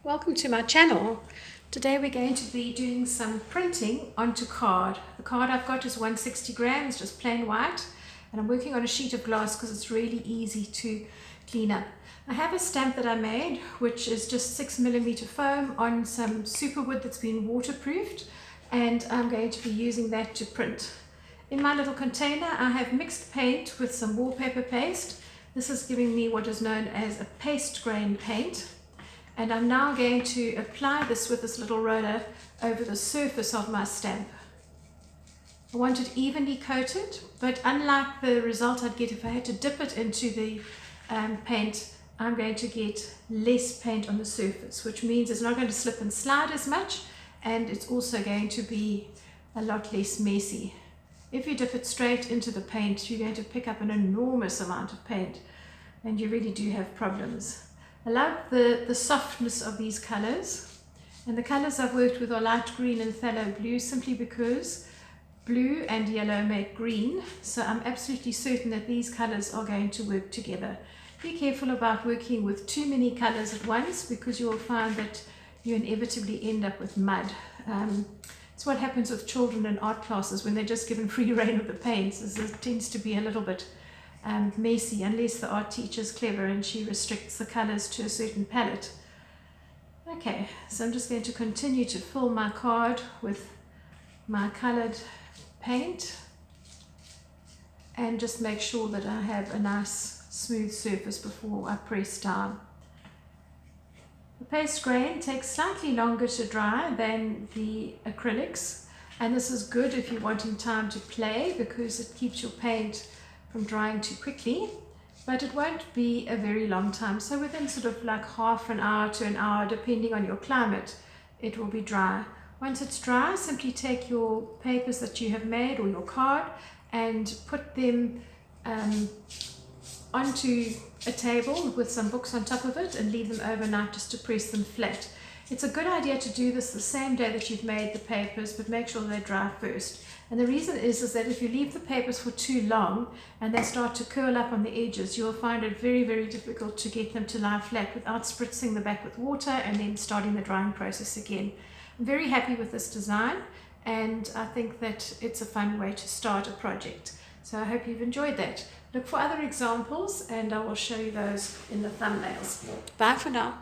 Welcome to my channel. Today we're going to be doing some printing onto card. The card I've got is 160 grams, just plain white, and I'm working on a sheet of glass because it's really easy to clean up. I have a stamp that I made which is just 6mm foam on some superwood that's been waterproofed, and I'm going to be using that to print. In my little container I have mixed paint with some wallpaper paste. This is giving me what is known as a paste grain paint. And I'm now going to apply this with this little roller over the surface of my stamp. I want it evenly coated, but unlike the result I'd get if I had to dip it into the paint, I'm going to get less paint on the surface, which means it's not going to slip and slide as much, and it's also going to be a lot less messy. If you dip it straight into the paint, you're going to pick up an enormous amount of paint, and you really do have problems. I love the softness of these colors, and the colors I've worked with are light green and phthalo blue, simply because blue and yellow make green, so I'm absolutely certain that these colors are going to work together. Be careful about working with too many colors at once, because you will find that you inevitably end up with mud. It's what happens with children in art classes when they're just given free rein of the paints. It tends to be a little bit messy, unless the art teacher's clever and she restricts the colors to a certain palette. Okay, so I'm just going to continue to fill my card with my colored paint and just make sure that I have a nice smooth surface before I press down. The paste grain takes slightly longer to dry than the acrylics, and this is good if you're wanting time to play, because it keeps your paint from drying too quickly, but it won't be a very long time. So within sort of like half an hour to an hour, depending on your climate, it will be dry. Once it's dry, simply take your papers that you have made or your card and put them onto a table with some books on top of it and leave them overnight just to press them flat. It's a good idea to do this the same day that you've made the papers, but make sure they dry first. And the reason is that if you leave the papers for too long and they start to curl up on the edges, you'll find it very, very difficult to get them to lie flat without spritzing the back with water and then starting the drying process again. I'm very happy with this design, and I think that it's a fun way to start a project. So I hope you've enjoyed that. Look for other examples and I will show you those in the thumbnails. Bye for now.